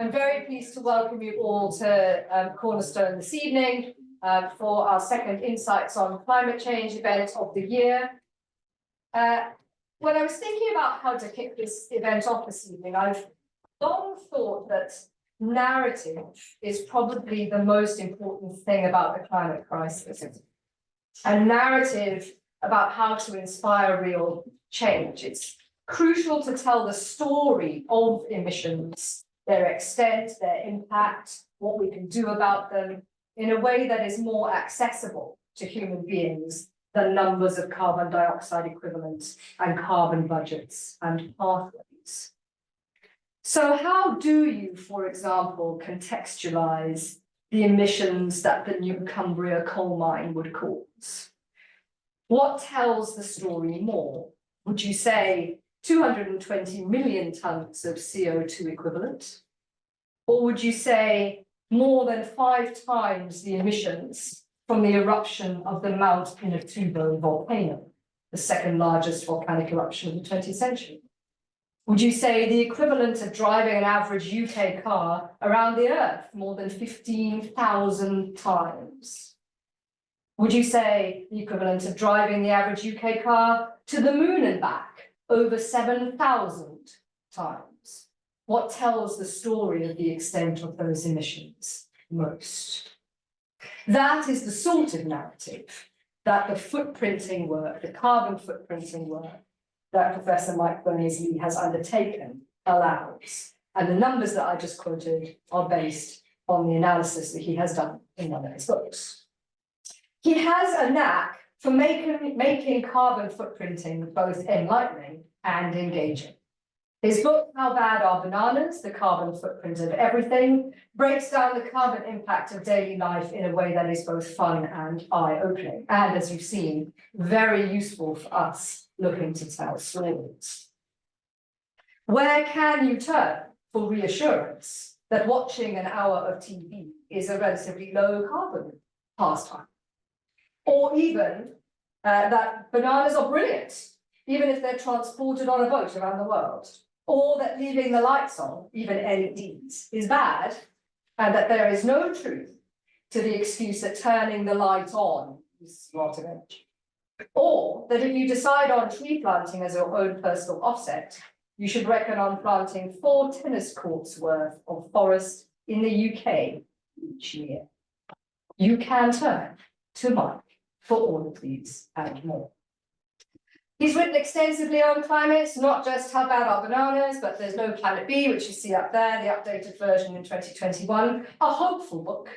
I'm very pleased to welcome you all to Cornerstone this evening for our second Insights on Climate Change event of the year. When I was thinking about how to kick this event off this evening, I've long thought that narrative is probably the most important thing about the climate crisis. A narrative about how to inspire real change. It's crucial to tell the story of emissions, their extent, their impact, what we can do about them in a way that is more accessible to human beings than numbers of carbon dioxide equivalents and carbon budgets and pathways. So how do you, for example, contextualize the emissions that the New Cumbria coal mine would cause? What tells the story more? Would you say 220 million tons of CO2 equivalent? Or would you say more than 5 times the emissions from the eruption of the Mount Pinatubo volcano, the second largest volcanic eruption of the 20th century? Would you say the equivalent of driving an average UK car around the Earth more than 15,000 times? Would you say the equivalent of driving the average UK car to the moon and back over 7,000 times? What tells the story of the extent of those emissions most? That is the sort of narrative that the footprinting work, the carbon footprinting work that Professor Mike Berners-Lee has undertaken allows. And the numbers that I just quoted are based on the analysis that he has done in one of his books. He has a knack for making carbon footprinting both enlightening and engaging. His book, How Bad Are Bananas? The Carbon Footprint of Everything, breaks down the carbon impact of daily life in a way that is both fun and eye-opening, and as you've seen, very useful for us looking to tell stories. Where can you turn for reassurance that watching an hour of TV is a relatively low carbon pastime? Or even that bananas are brilliant, even if they're transported on a boat around the world, or that leaving the lights on, even LEDs, is bad, and that there is no truth to the excuse that turning the light on is a lot of energy. Or that if you decide on tree planting as your own personal offset, you should reckon on planting 4 tennis courts worth of forest in the UK each year. You can turn to Mike for all of these and more. He's written extensively on climate, not just How Bad Are Bananas, but There's No Planet B, which you see up there, the updated version in 2021, a hopeful book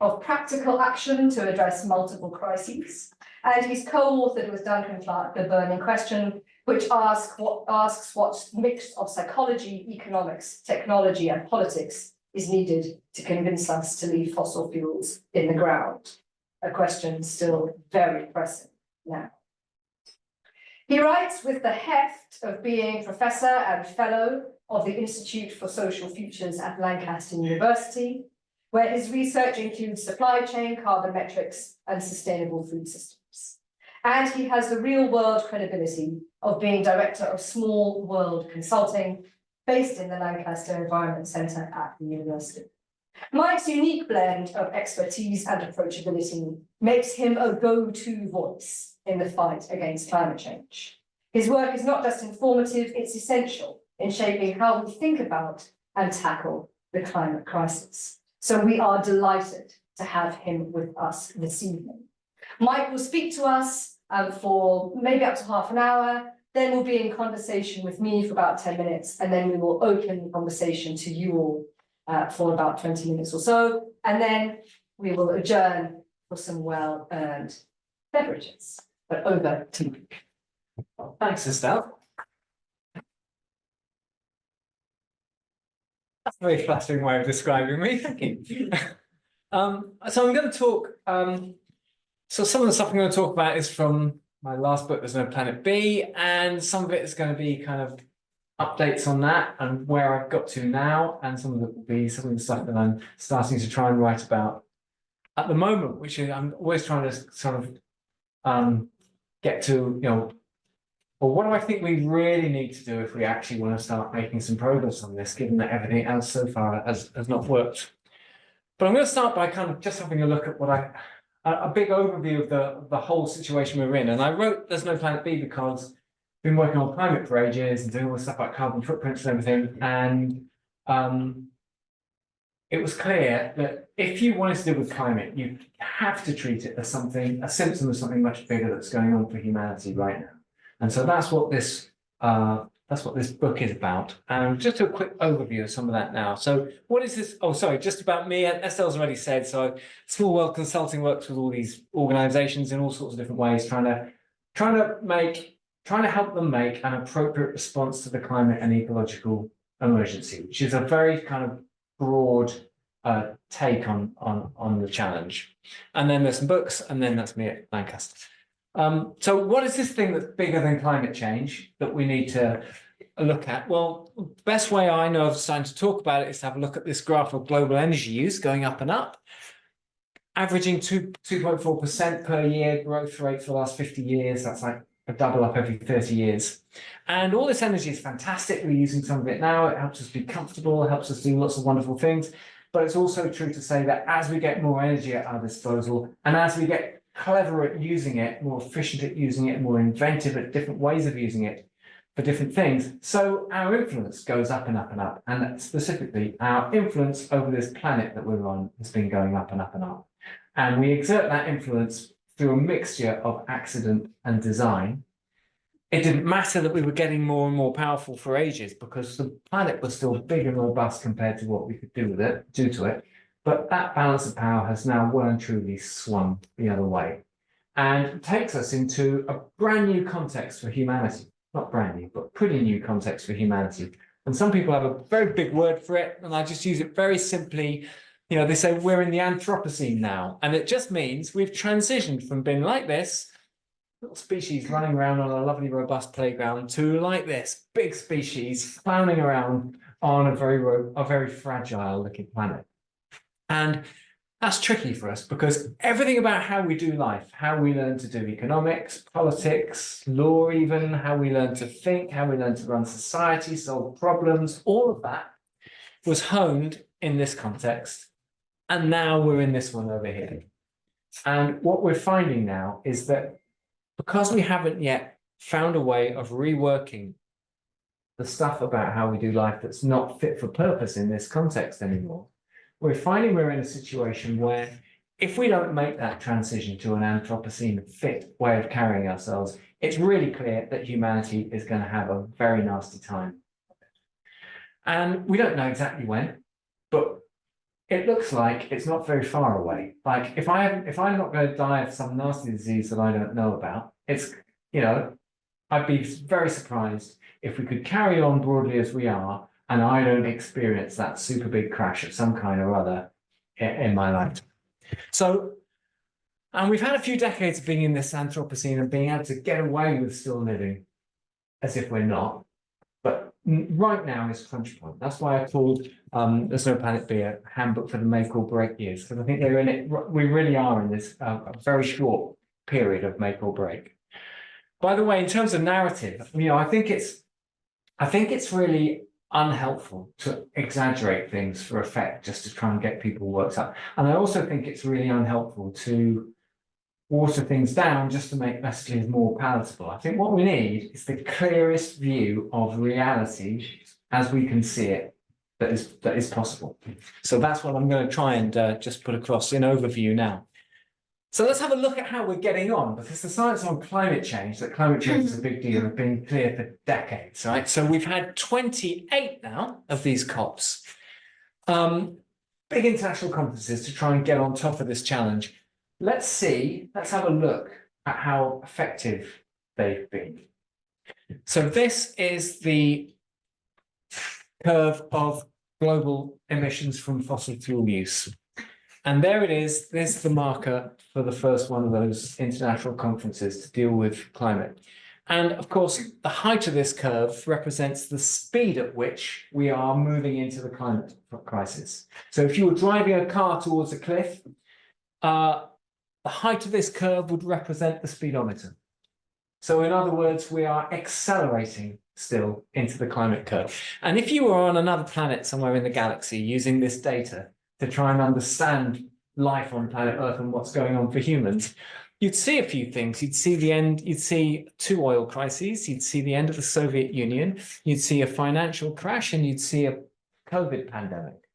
of practical action to address multiple crises. And he's co-authored with Duncan Clark The Burning Question, which asks what mix of psychology, economics, technology, and politics is needed to convince us to leave fossil fuels in the ground. A question still very pressing now. He writes with the heft of being professor and fellow of the Institute for Social Futures at Lancaster University, where his research includes supply chain, carbon metrics, and sustainable food systems. And he has the real-world credibility of being director of Small World Consulting, based in the Lancaster Environment Centre at the university. Mike's unique blend of expertise and approachability makes him a go-to voice in the fight against climate change. His work is not just informative, it's essential in shaping how we think about and tackle the climate crisis. So we are delighted to have him with us this evening. Mike will speak to us for maybe up to half an hour, then we'll be in conversation with me for about 10 minutes, and then we will open the conversation to you all for about 20 minutes or so, and then we will adjourn for some well-earned beverages. But over to Mike. Thanks, Estelle. That's a very flattering way of describing me. Thank you. So I'm going to talk. So some of the stuff I'm going to talk about is from my last book, There's No Planet B, and some of it is going to be kind of updates on that and where I've got to now, and some of it will be some of the stuff that I'm starting to try and write about at the moment, which is I'm always trying to sort of get to, well, what do I think we really need to do if we actually want to start making some progress on this, given that everything else so far has not worked? But I'm going to start by kind of just having a look at a big overview of the whole situation we're in. And I wrote There's No Planet B because I've been working on climate for ages and doing all this stuff about carbon footprints and everything. And it was clear that if you wanted to deal with climate, you have to treat it as a symptom of something much bigger that's going on for humanity right now. And so that's what this book is about. And just a quick overview of some of that now. So what is this? Oh, sorry, just about me. Estelle's already said, so Small World Consulting works with all these organizations in all sorts of different ways, trying to help them make an appropriate response to the climate and ecological emergency, which is a very kind of broad take on the challenge. And then there's some books, and then that's me at Lancaster. So what is this thing that's bigger than climate change that we need to look at? Well, the best way I know of starting to talk about it is to have a look at this graph of global energy use going up and up, averaging 2.4% per year growth rate for the last 50 years. That's like a double up every 30 years. And all this energy is fantastic. We're using some of it now. It helps us be comfortable, it helps us do lots of wonderful things. But it's also true to say that as we get more energy at our disposal, and as we get clever at using it, more efficient at using it, more inventive at different ways of using it for different things, so our influence goes up and up and up. And specifically, our influence over this planet that we're on has been going up and up and up. And we exert that influence through a mixture of accident and design. It didn't matter that we were getting more and more powerful for ages, because the planet was still big and robust compared to what we could do to it. But that balance of power has now well and truly swung the other way, and takes us into a brand new context for humanity. Not brand new, but pretty new context for humanity. And some people have a very big word for it, and I just use it very simply. They say we're in the Anthropocene now, and it just means we've transitioned from being like this, little species running around on a lovely robust playground, to like this, big species clowning around on a very fragile looking planet. And that's tricky for us, because everything about how we do life, how we learn to do economics, politics, law even, how we learn to think, how we learn to run society, solve problems, all of that was honed in this context. And now we're in this one over here. And what we're finding now is that because we haven't yet found a way of reworking the stuff about how we do life that's not fit for purpose in this context anymore, we're finding we're in a situation where if we don't make that transition to an Anthropocene fit way of carrying ourselves, it's really clear that humanity is going to have a very nasty time. And we don't know exactly when, but it looks like it's not very far away. Like if I'm not going to die of some nasty disease that I don't know about, I'd be very surprised if we could carry on broadly as we are, and I don't experience that super big crash of some kind or other in my life. So, and we've had a few decades of being in this Anthropocene and being able to get away with still living as if we're not. But right now is crunch point. That's why I called There's No Planet B a handbook for the make or break years, because I think they're in it. We really are in this very short period of make or break. By the way, in terms of narrative, I think it's really unhelpful to exaggerate things for effect just to try and get people worked up. And I also think it's really unhelpful to water things down just to make messages more palatable. I think what we need is the clearest view of reality as we can see it that is possible. So that's what I'm going to try and just put across in overview now. So let's have a look at how we're getting on, because the science on climate change, that climate change is a big deal, have been clear for decades, right? So we've had 28 now of these COPs, big international conferences to try and get on top of this challenge. Let's have a look at how effective they've been. So this is the curve of global emissions from fossil fuel use. And there it is. There's the marker for the first one of those international conferences to deal with climate. And of course, the height of this curve represents the speed at which we are moving into the climate crisis. So if you were driving a car towards a cliff, the height of this curve would represent the speedometer. So in other words, we are accelerating still into the climate curve. And if you were on another planet somewhere in the galaxy using this data to try and understand life on planet Earth and what's going on for humans, you'd see a few things. You'd see the end, you'd see 2 oil crises, you'd see the end of the Soviet Union, you'd see a financial crash, and you'd see a COVID pandemic.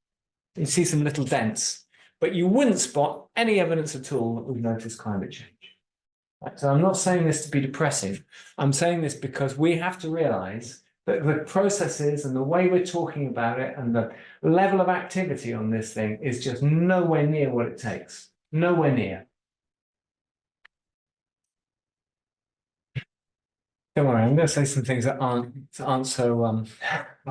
You'd see some little dents, but you wouldn't spot any evidence at all that we've noticed climate change. Right? So I'm not saying this to be depressing. I'm saying this because we have to realize that the processes and the way we're talking about it and the level of activity on this thing is just nowhere near what it takes. Nowhere near. Don't worry, I'm going to say some things that aren't so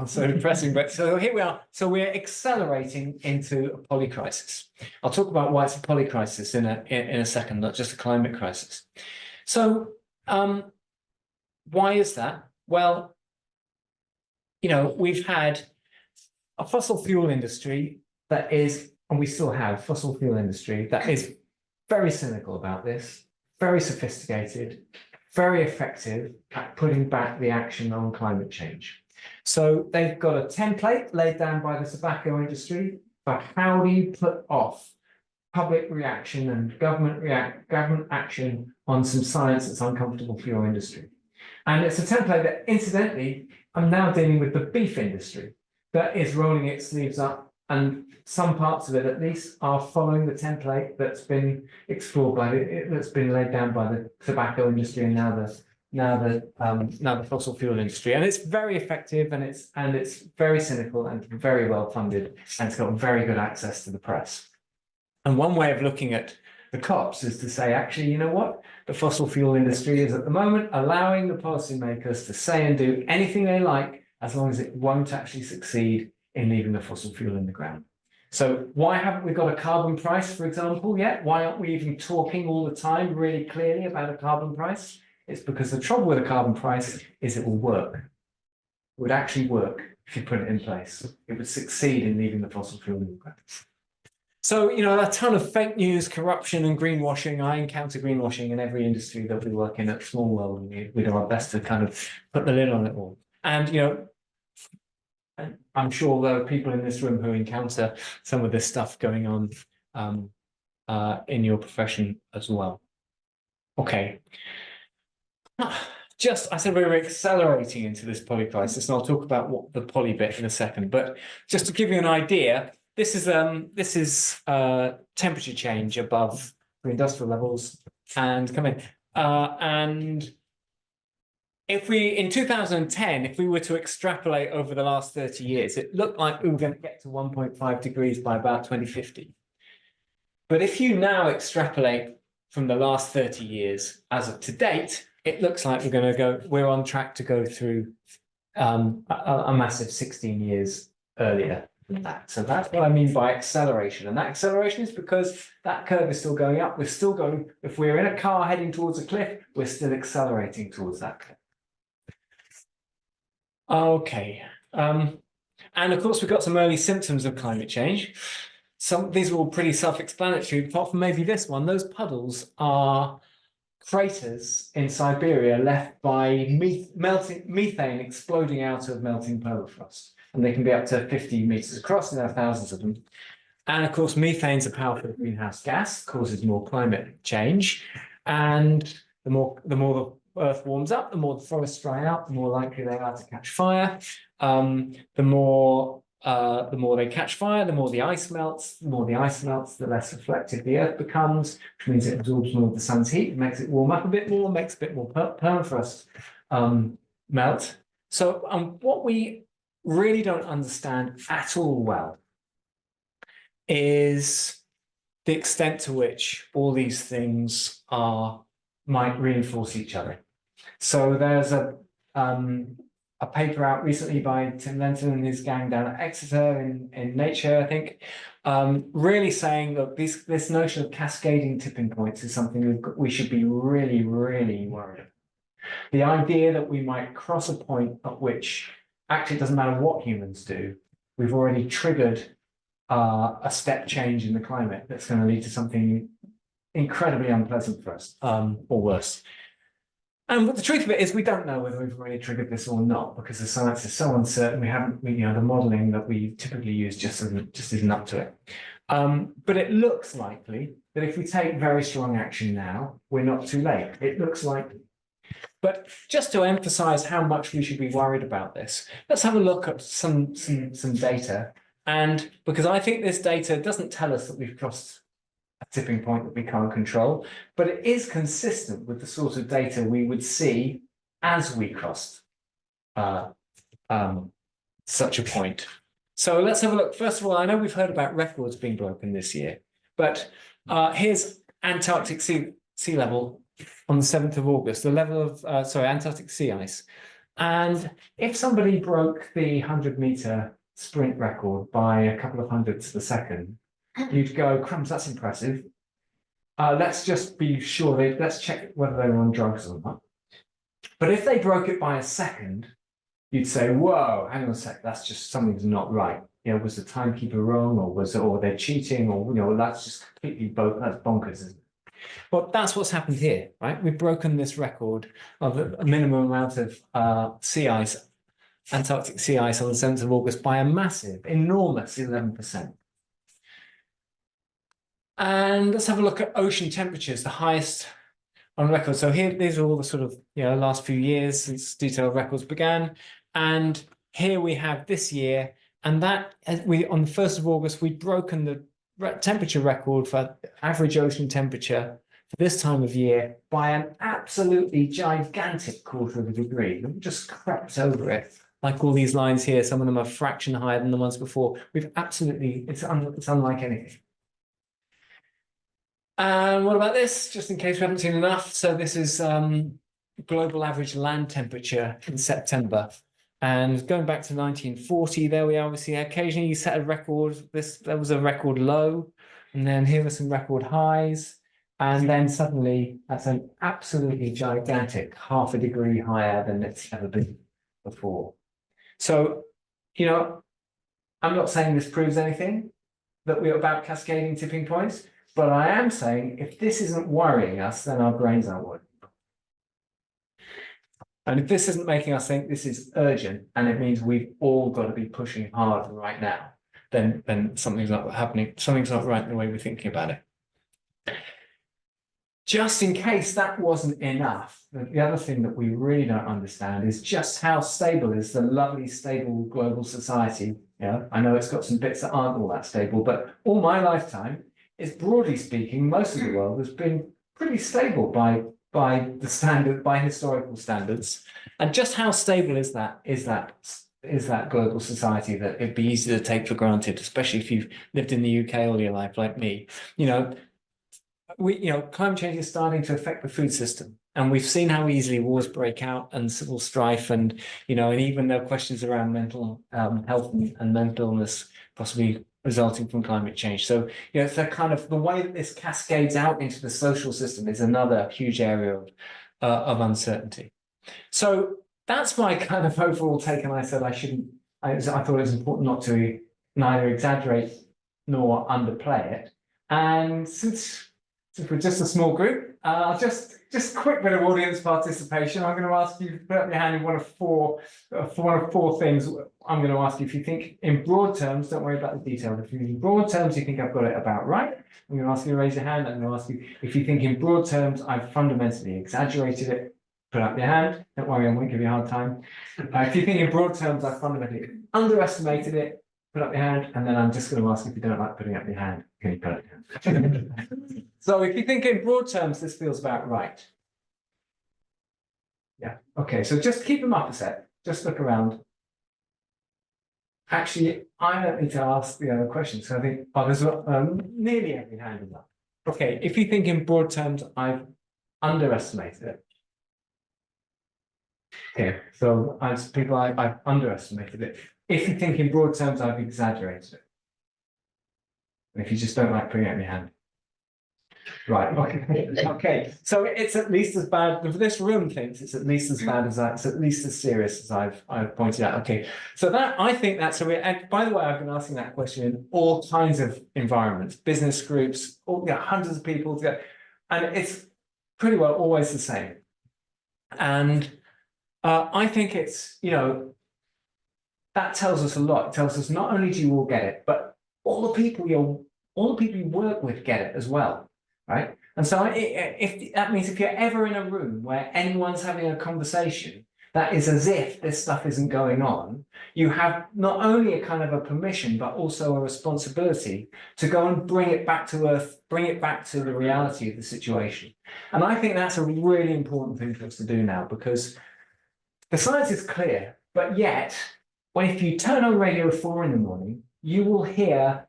depressing. But so here we are. So we're accelerating into a polycrisis. I'll talk about why it's a polycrisis in a second, not just a climate crisis. So why is that? Well, you know, we've had a fossil fuel industry that is, and we still have fossil fuel industry that is very cynical about this, very sophisticated, very effective at putting back the action on climate change. So they've got a template laid down by the tobacco industry for how do you put off public reaction and government action on some science that's uncomfortable for your industry. And it's a template that, incidentally, I'm now dealing with the beef industry that is rolling its sleeves up, and some parts of it at least are following the template that's been explored by that's been laid down by the tobacco industry and now the fossil fuel industry. And it's very effective, and it's very cynical and very well funded, and it's got very good access to the press. And one way of looking at the COPs is to say, actually, you know what? The fossil fuel industry is at the moment allowing the policymakers to say and do anything they like, as long as it won't actually succeed in leaving the fossil fuel in the ground. So why haven't we got a carbon price, for example, yet? Why aren't we even talking all the time really clearly about a carbon price? It's because the trouble with a carbon price is it will work. It would actually work if you put it in place. It would succeed in leaving the fossil fuel in the ground. So, you know, a ton of fake news, corruption and greenwashing. I encounter greenwashing in every industry that we work in at Small World. We do our best to kind of put the lid on it all. And, you know, I'm sure there are people in this room who encounter some of this stuff going on in your profession as well. Okay. I said we were accelerating into this poly crisis, and I'll talk about what the poly bit in a second. But just to give you an idea, this is temperature change above pre-industrial levels and come in. And if we, in 2010, if we were to extrapolate over the last 30 years, it looked like we were going to get to 1.5 degrees by about 2050. But if you now extrapolate from the last 30 years as of to date, it looks like we're on track to go through a massive 16 years earlier than that. So that's what I mean by acceleration. And that acceleration is because that curve is still going up. We're still going, if we're in a car heading towards a cliff, we're still accelerating towards that cliff. Okay. And of course, we've got some early symptoms of climate change. These are all pretty self-explanatory, apart from maybe this one. Those puddles are craters in Siberia left by methane exploding out of melting permafrost. And they can be up to 50 meters across, and there are thousands of them. And of course, methane is a powerful greenhouse gas, causes more climate change. And the more the Earth warms up, the more the forests dry out, the more likely they are to catch fire. The more they catch fire, the more the ice melts. The more the ice melts, the less reflective the Earth becomes, which means it absorbs more of the sun's heat, makes it warm up a bit more, makes a bit more permafrost melt. So what we really don't understand at all well is the extent to which all these things might reinforce each other. So there's a paper out recently by Tim Lenton and his gang down at Exeter in Nature, I think, really saying that this notion of cascading tipping points is something we should be really, really worried about. The idea that we might cross a point at which actually it doesn't matter what humans do, we've already triggered a step change in the climate that's going to lead to something incredibly unpleasant for us, or worse. And the truth of it is we don't know whether we've really triggered this or not, because the science is so uncertain. The modeling that we typically use just isn't up to it. But it looks likely that if we take very strong action now, we're not too late. It looks likely. But just to emphasize how much we should be worried about this, let's have a look at some data. And because I think this data doesn't tell us that we've crossed a tipping point that we can't control, but it is consistent with the sort of data we would see as we crossed such a point. So let's have a look. First of all, I know we've heard about records being broken this year, but here's Antarctic sea level on the 7th of August, the level of, Antarctic sea ice. And if somebody broke the 100-meter sprint record by a couple of hundredths of a second, you'd go, crumbs, that's impressive. Let's just be sure, let's check whether they were on drugs or not. But if they broke it by a second, you'd say, whoa, hang on a sec, that's just something's not right. Was the timekeeper wrong, or they're cheating, or that's just completely that's bonkers, isn't it? Well, that's what's happened here, right? We've broken this record of a minimum amount of sea ice, Antarctic sea ice on the 7th of August by a massive, enormous 11%. And let's have a look at ocean temperatures, the highest on record. So here, these are all the sort of last few years since detailed records began. And here we have this year, and that on the 1st of August, we'd broken the temperature record for average ocean temperature for this time of year by an absolutely gigantic quarter of a degree. It just crept over it. Like all these lines here, some of them are a fraction higher than the ones before. It's unlike anything. And what about this? Just in case we haven't seen enough. So this is global average land temperature in September. And going back to 1940, there we are. We see occasionally you set a record. There was a record low, and then here were some record highs. And then suddenly that's an absolutely gigantic half a degree higher than it's ever been before. So, I'm not saying this proves anything that we're about cascading tipping points, but I am saying if this isn't worrying us, then our brains aren't working. And if this isn't making us think this is urgent, and it means we've all got to be pushing hard right now, then something's not happening. Something's not right in the way we're thinking about it. Just in case that wasn't enough, the other thing that we really don't understand is just how stable is the lovely, stable global society. I know it's got some bits that aren't all that stable, but all my lifetime is, broadly speaking, most of the world has been pretty stable by historical standards. And just how stable is that global society that it'd be easy to take for granted, especially if you've lived in the UK all your life like me. Climate change is starting to affect the food system, and we've seen how easily wars break out and civil strife, and even there are questions around mental health and mental illness possibly resulting from climate change. So it's a kind of the way that this cascades out into the social system is another huge area of uncertainty. So that's my kind of overall take, and I said I thought it was important not to neither exaggerate nor underplay it. And since we're just a small group, just a quick bit of audience participation. I'm going to ask you to put up your hand in one of four things. I'm going to ask you if you think in broad terms, don't worry about the detail. If in broad terms you think I've got it about right, I'm going to ask you to raise your hand. I'm going to ask you if you think in broad terms I've fundamentally exaggerated it, put up your hand. Don't worry, I won't give you a hard time. If you think in broad terms I've fundamentally underestimated it, put up your hand. And then I'm just going to ask if you don't like putting up your hand, can you put up your hand? So if you think in broad terms, this feels about right. Yeah, okay, so just keep them up a sec. Just look around. Actually, I don't need to ask the other questions. So I think, there's nearly every hand is up. Okay, if you think in broad terms, I've underestimated it. Okay, so I've underestimated it. If you think in broad terms, I've exaggerated it. And if you just don't like putting up your hand. Right, okay. So it's at least as bad, this room thinks it's at least as bad as that, it's at least as serious as I've pointed out. Okay, so that, I think that's a and by the way, I've been asking that question in all kinds of environments, business groups, hundreds of people, and it's pretty well always the same. And I think it's, that tells us a lot. It tells us not only do you all get it, but all the people you work with get it as well, right? And so if that means if you're ever in a room where anyone's having a conversation that is as if this stuff isn't going on, you have not only a kind of a permission, but also a responsibility to go and bring it back to earth, bring it back to the reality of the situation. And I think that's a really important thing for us to do now, because the science is clear, but yet, if you turn on Radio 4 in the morning, you will hear,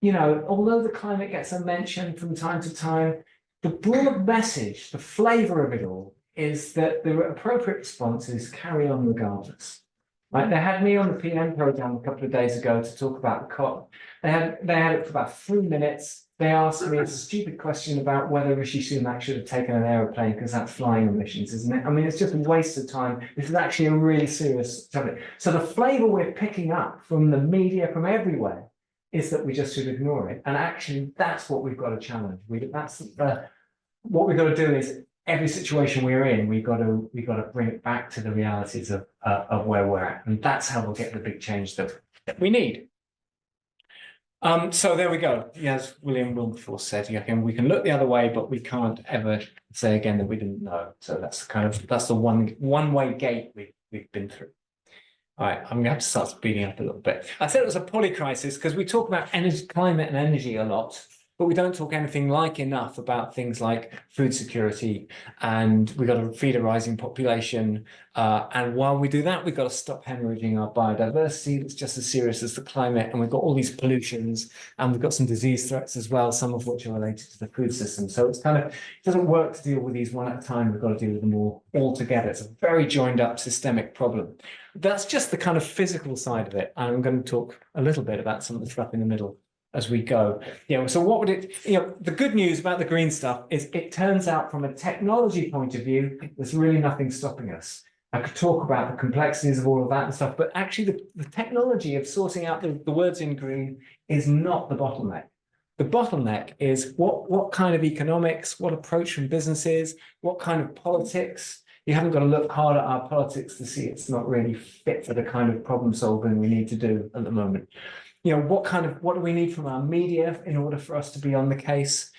although the climate gets a mention from time to time, the broad message, the flavor of it all, is that the appropriate response is carry on regardless. Right? They had me on the PM program a couple of days ago to talk about the COP. They had it for about 3 minutes. They asked me a stupid question about whether Rishi Sunak should have taken an aeroplane because that's flying emissions, isn't it? I mean, it's just a waste of time. This is actually a really serious topic. So the flavor we're picking up from the media, from everywhere, is that we just should ignore it. And actually, that's what we've got to challenge. What we've got to do is every situation we're in, we've got to bring it back to the realities of where we're at, and that's how we'll get the big change that we need. So there we go. As William Wilberforce said, we can look the other way, but we can't ever say again that we didn't know. So that's the one-way gate we've been through. All right, I'm gonna have to start speeding up a little bit. I said it was a polycrisis because we talk about energy, climate and energy a lot, but we don't talk anything like enough about things like food security, and we've got to feed a rising population. And while we do that, we've got to stop hemorrhaging our biodiversity. That's just as serious as the climate. And we've got all these pollutions, and we've got some disease threats as well, some of which are related to the food system. So it doesn't work to deal with these one at a time. We've got to deal with them all together. It's a very joined up systemic problem. That's just the kind of physical side of it. And I'm going to talk a little bit about some of the stuff in the middle as we go. So what would it, the good news about the green stuff is it turns out from a technology point of view, there's really nothing stopping us. I could talk about the complexities of all of that and stuff, but actually the technology of sorting out the words in green is not the bottleneck. The bottleneck is what kind of economics, what approach from businesses, what kind of politics. You haven't got to look hard at our politics to see it's not really fit for the kind of problem solving we need to do at the moment. What do we need from our media in order for us to be on the case?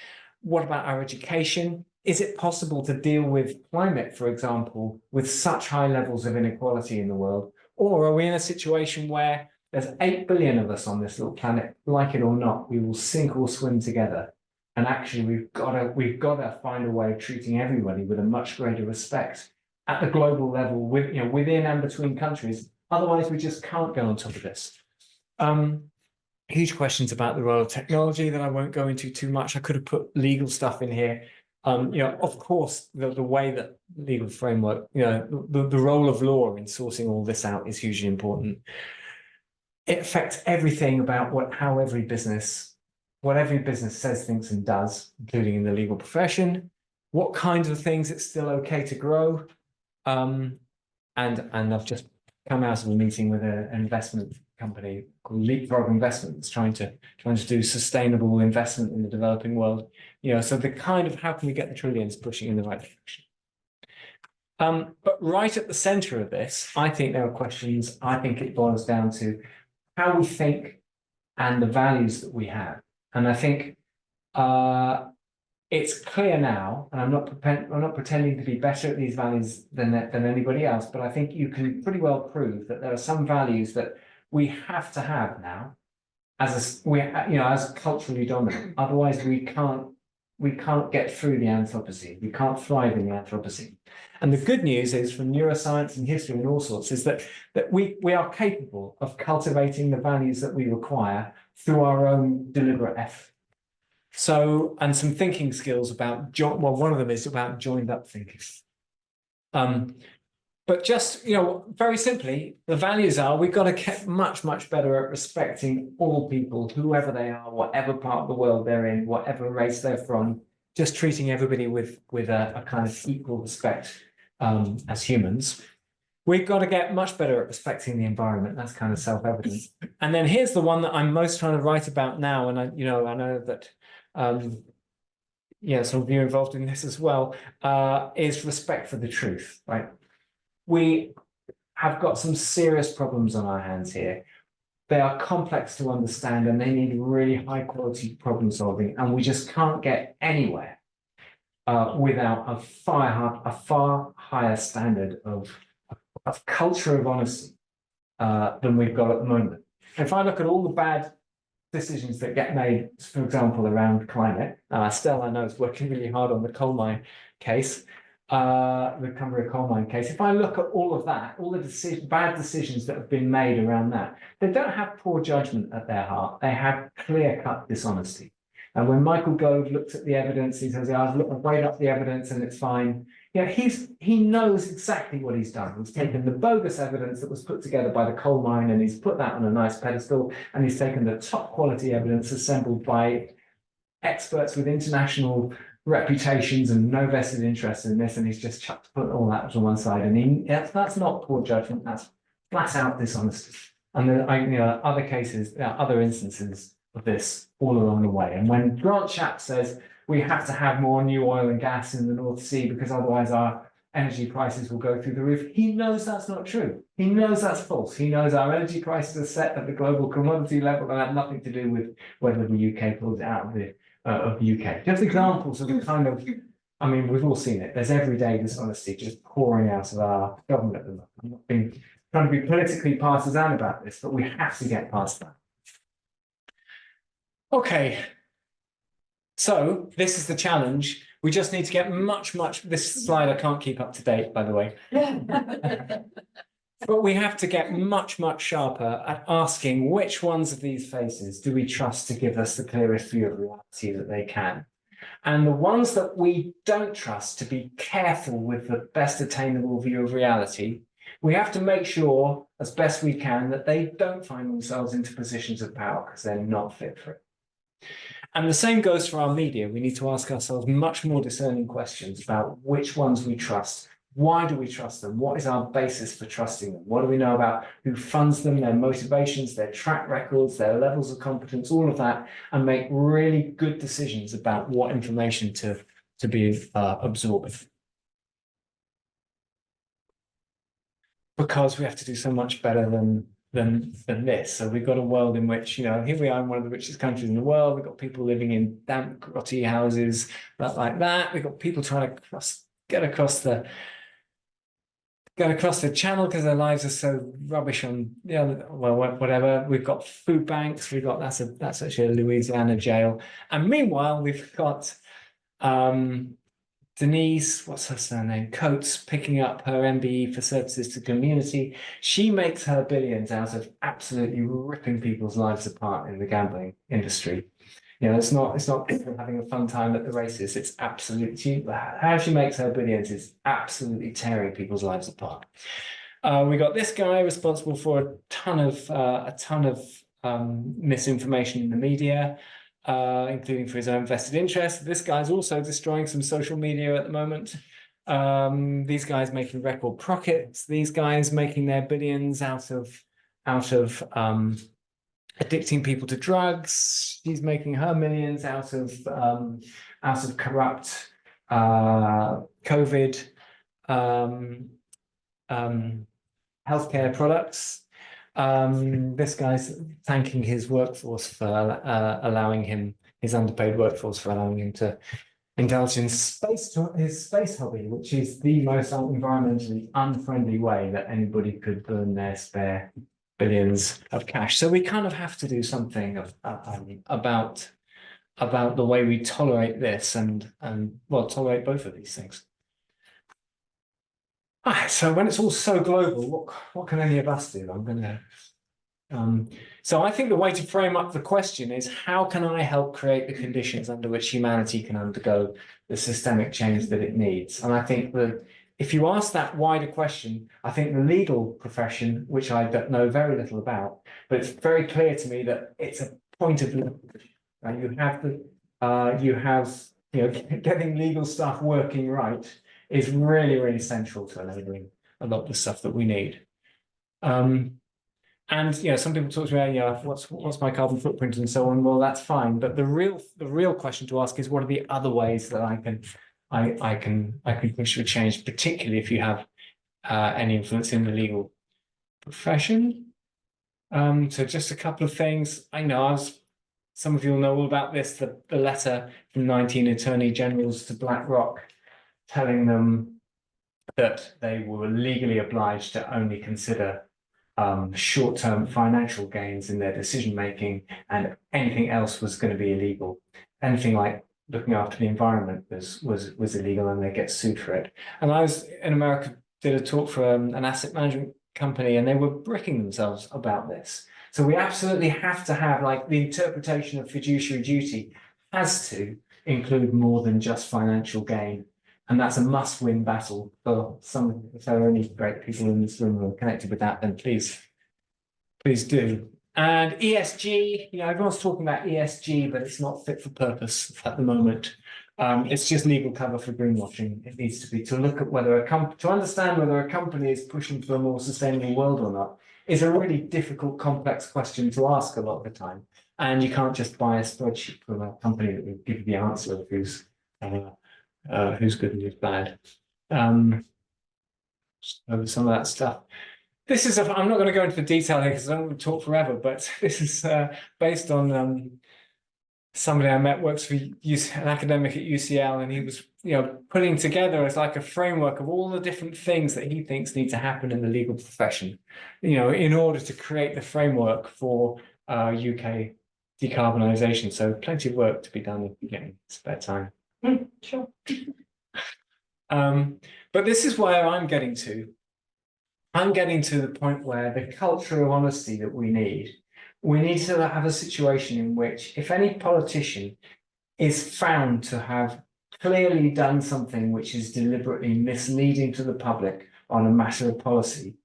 What about our education? Is it possible to deal with climate, for example, with such high levels of inequality in the world? Or are we in a situation where there's 8 billion of us on this little planet, like it or not, we will sink or swim together? And actually, we've got to find a way of treating everybody with a much greater respect at the global level, within and between countries. Otherwise, we just can't go on top of this. Huge questions about the role of technology that I won't go into too much. I could have put legal stuff in here. Of course, the way that legal framework, the role of law in sorting all this out is hugely important. It affects everything about what every business says, thinks, and does, including in the legal profession. What kinds of things it's still okay to grow. And I've just come out of a meeting with an investment company called Leapfrog Investments, trying to do sustainable investment in the developing world. So the kind of how can we get the trillions pushing in the right direction. But right at the center of this, I think there are questions. I think it boils down to how we think and the values that we have. And I think it's clear now, and I'm not pretending to be better at these values than anybody else, but I think you can pretty well prove that there are some values that we have to have now as culturally dominant. Otherwise, we can't get through the Anthropocene. We can't thrive in the Anthropocene. And the good news is, from neuroscience and history and all sorts, is that we are capable of cultivating the values that we require through our own deliberate effort. So, and some thinking skills about, one of them is about joined up thinking. But just, very simply, the values are, we've got to get much, much better at respecting all people, whoever they are, whatever part of the world they're in, whatever race they're from, just treating everybody with a kind of equal respect as humans. We've got to get much better at respecting the environment. That's kind of self-evident. And then here's the one that I'm most trying to write about now. And I know that, some of you involved in this as well, is respect for the truth, right? We have got some serious problems on our hands here. They are complex to understand and they need really high quality problem solving, and we just can't get anywhere without a far higher standard of culture of honesty than we've got at the moment. If I look at all the bad decisions that get made, for example, around climate, Estelle, I know, is working really hard on the coal mine case, the Cumbria coal mine case. If I look at all of that, all the bad decisions that have been made around that, they don't have poor judgment at their heart. They have clear-cut dishonesty. And when Michael Gove looks at the evidence, he says, I've weighed up the evidence and it's fine. Yeah, he knows exactly what he's done. He's taken the bogus evidence that was put together by the coal mine and he's put that on a nice pedestal, and he's taken the top quality evidence assembled by experts with international reputations and no vested interest in this, and he's just put all that to one side. And that's not poor judgment, that's flat out dishonesty. And there are other cases, other instances of this all along the way. And when Grant Shapps says we have to have more new oil and gas in the North Sea because otherwise our energy prices will go through the roof, he knows that's not true. He knows that's false. He knows our energy prices are set at the global commodity level and have nothing to do with whether the UK pulls it out of the UK. Just examples of the kind of, I mean, we've all seen it. There's everyday dishonesty just pouring out of our government at the moment. I'm not trying to be politically partisan about this, but we have to get past that. Okay, so this is the challenge. We just need to get this slide I can't keep up to date, by the way. But we have to get much sharper at asking which ones of these faces do we trust to give us the clearest view of reality that they can. And the ones that we don't trust, to be careful with the best attainable view of reality, we have to make sure as best we can that they don't find themselves into positions of power because they're not fit for it. And the same goes for our media. We need to ask ourselves much more discerning questions about which ones we trust. Why do we trust them? What is our basis for trusting them? What do we know about who funds them, their motivations, their track records, their levels of competence, all of that, and make really good decisions about what information to be absorbing. Because we have to do so much better than this. So we've got a world in which, here we are in one of the richest countries in the world. We've got people living in damp, grotty houses like that. We've got people trying to get across the channel because their lives are so rubbish on whatever. We've got food banks. We've got that's actually a Louisiana jail. And meanwhile, we've got Denise, what's her surname? Coates, picking up her MBE for services to community. She makes her billions out of absolutely ripping people's lives apart in the gambling industry. It's not people having a fun time at the races. It's absolutely how she makes her billions is absolutely tearing people's lives apart. We got this guy responsible for a ton of misinformation in the media. Including for his own vested interest. This guy's also destroying some social media at the moment. These guys making record profits. These guys making their billions out of addicting people to drugs. She's making her millions out of corrupt COVID healthcare products. This guy's thanking his workforce for allowing him, his underpaid workforce for allowing him to indulge in his space hobby, which is the most environmentally unfriendly way that anybody could burn their spare billions of cash. So we kind of have to do something about the way we tolerate this and tolerate both of these things. So when it's all so global, what can any of us do? So I think the way to frame up the question is, how can I help create the conditions under which humanity can undergo the systemic change that it needs? And I think that if you ask that wider question, I think the legal profession, which I don't know very little about, but it's very clear to me that it's a point of leverage. Getting legal stuff working right is really, really central to enabling a lot of the stuff that we need. And some people talk to me, what's my carbon footprint and so on. Well, that's fine, but the real question to ask is, what are the other ways that I can push for change, particularly if you have any influence in the legal profession. So just a couple of things. Some of you will know all about this, the letter from 19 attorney generals to BlackRock telling them that they were legally obliged to only consider short-term financial gains in their decision-making, and anything else was going to be illegal. Anything like looking after the environment was illegal, and they get sued for it. And I was in America, did a talk for an asset management company, and they were bricking themselves about this. So we absolutely have to have, like, the interpretation of fiduciary duty has to include more than just financial gain. And that's a must-win battle for some. If there are any great people in this room who are connected with that, then please do. And ESG, everyone's talking about ESG, but it's not fit for purpose at the moment. It's just legal cover for greenwashing. It needs to be to look at whether to understand whether a company is pushing for a more sustainable world or not is a really difficult, complex question to ask a lot of the time. And you can't just buy a spreadsheet from a company that will give you the answer of who's good and who's bad. Over some of that stuff. I'm not going to go into the detail here because I don't want to talk forever, but this is based on somebody I met, works for an academic at UCL, and he was putting together as like a framework of all the different things that he thinks need to happen in the legal profession, in order to create the framework for UK decarbonisation. So plenty of work to be done if you're getting spare time. Sure. But this is where I'm getting to. I'm getting to the point where the culture of honesty that we need to have a situation in which, if any politician is found to have clearly done something which is deliberately misleading to the public on a matter of policy,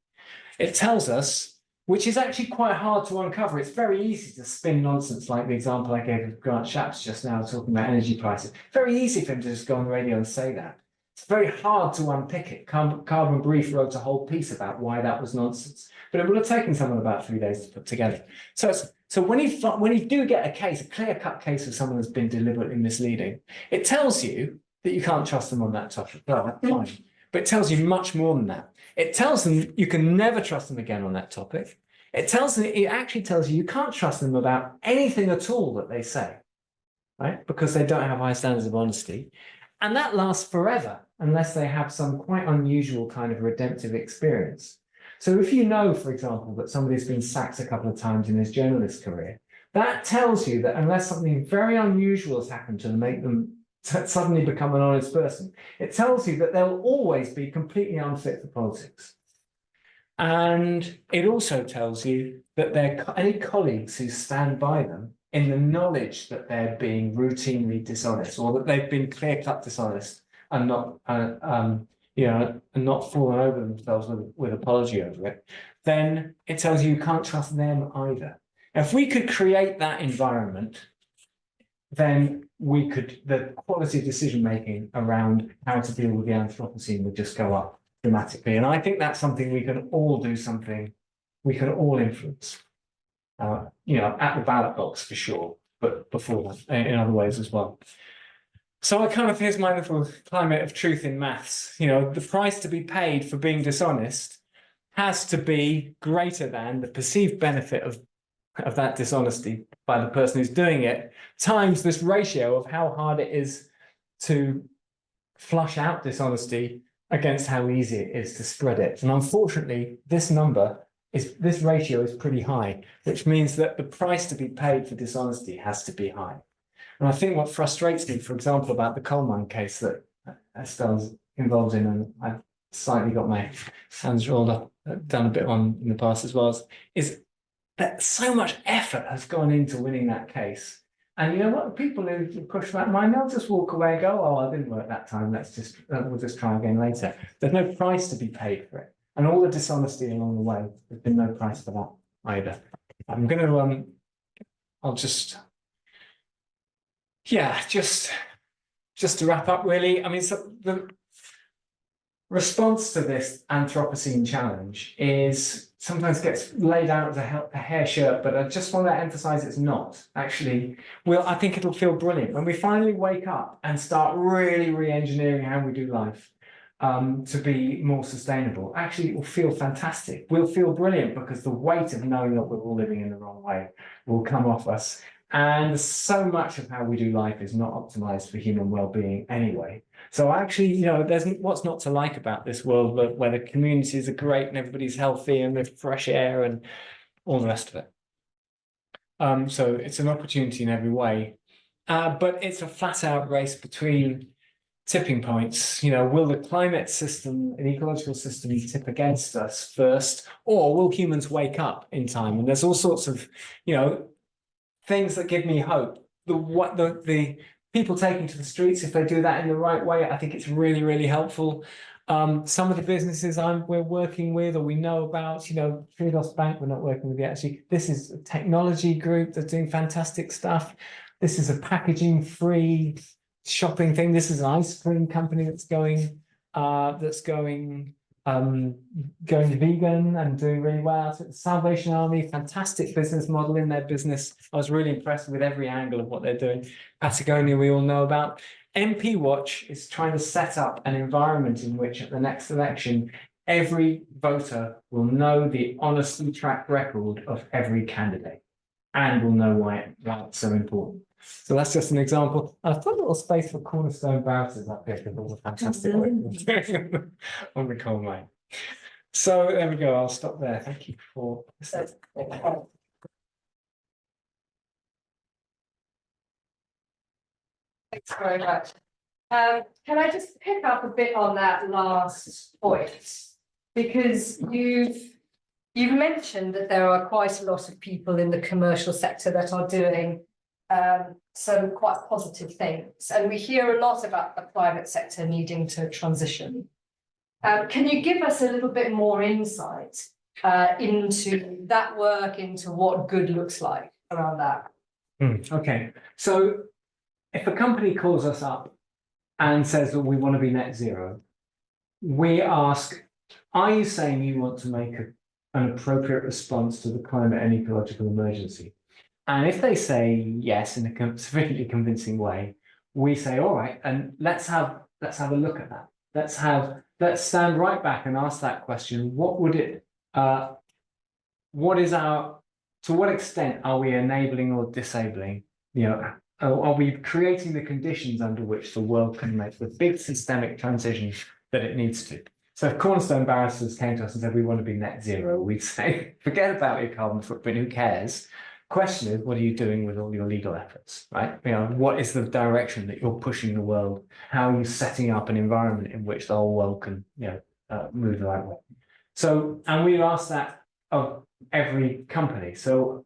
it tells us, which is actually quite hard to uncover. It's very easy to spin nonsense, like the example I gave of Grant Shapps just now talking about energy prices. Very easy for him to just go on the radio and say that. It's very hard to unpick it. Carbon Brief wrote a whole piece about why that was nonsense, but it would have taken someone about 3 days to put together. So when you do get a case, a clear-cut case of someone that's been deliberately misleading, it tells you that you can't trust them on that topic. No, that's fine. But it tells you much more than that. It tells them you can never trust them again on that topic. It actually tells you can't trust them about anything at all that they say, right? Because they don't have high standards of honesty. And that lasts forever unless they have some quite unusual kind of redemptive experience. So if you know, for example, that somebody's been sacked a couple of times in his journalist career, that tells you that unless something very unusual has happened to make them suddenly become an honest person, it tells you that they'll always be completely unfit for politics. And it also tells you that any colleagues who stand by them in the knowledge that they're being routinely dishonest, or that they've been clear-cut dishonest and not fallen over themselves with apology over it, then it tells you can't trust them either. If we could create that environment, then the quality of decision-making around how to deal with the Anthropocene would just go up dramatically. And I think that's something we can all do we can all influence. At the ballot box for sure, but before that, in other ways as well. So here's my little climate of truth in maths. The price to be paid for being dishonest has to be greater than the perceived benefit of that dishonesty by the person who's doing it, times this ratio of how hard it is to flush out dishonesty against how easy it is to spread it. And unfortunately, this ratio is pretty high, which means that the price to be paid for dishonesty has to be high. And I think what frustrates me, for example, about the coal mine case that Estelle's involved in, and I've slightly got my hands rolled up, done a bit on in the past as well, is that so much effort has gone into winning that case. And you know what? People who push that mine, they'll just walk away and go, "Oh, I didn't work that time. We'll just try again later." There's no price to be paid for it. And all the dishonesty along the way, there's been no price for that either. I'm going to, I'll just to wrap up really. I mean, response to this Anthropocene challenge is sometimes gets laid out as a hair shirt, but I just want to emphasize it's not. Actually, I think it'll feel brilliant when we finally wake up and start really re-engineering how we do life to be more sustainable. Actually, it will feel fantastic. We'll feel brilliant because the weight of knowing that we're all living in the wrong way will come off us. And so much of how we do life is not optimized for human well-being anyway. So actually, there's what's not to like about this world where the communities are great and everybody's healthy and there's fresh air and all the rest of it. So it's an opportunity in every way. But it's a flat-out race between tipping points. Will the climate system and ecological system tip against us first, or will humans wake up in time? And there's all sorts of, things that give me hope. The people taking to the streets, if they do that in the right way, I think it's really, really helpful. Some of the businesses we're working with or we know about, Triodos Bank, we're not working with yet actually. This is a technology group that's doing fantastic stuff. This is a packaging-free shopping thing. This is an ice cream company that's going vegan and doing really well. So the Salvation Army, fantastic business model in their business. I was really impressed with every angle of what they're doing. Patagonia, we all know about. MP Watch is trying to set up an environment in which at the next election, every voter will know the honestly track record of every candidate and will know why it's so important. So that's just an example. I've put a little space for Cornerstone Barristers up here because all the fantastic work on the coal mine. So there we go. I'll stop there. Thank you for listening. Thanks very much. Can I just pick up a bit on that last point? Because you've mentioned that there are quite a lot of people in the commercial sector that are doing some quite positive things. And we hear a lot about the private sector needing to transition. Can you give us a little bit more insight into that work, into what good looks like around that? Okay, so if a company calls us up and says that we want to be net zero, we ask, are you saying you want to make an appropriate response to the climate and ecological emergency? And if they say yes in a sufficiently convincing way, we say, all right, and let's have a look at that. Let's stand right back and ask that question. To what extent are we enabling or disabling? Are we creating the conditions under which the world can make the big systemic transition that it needs to? So if Cornerstone Barristers came to us and said, we want to be net zero, we'd say, forget about your carbon footprint, who cares? Question is, what are you doing with all your legal efforts, right? What is the direction that you're pushing the world? How are you setting up an environment in which the whole world can, move the right way? So, and we ask that of every company. So,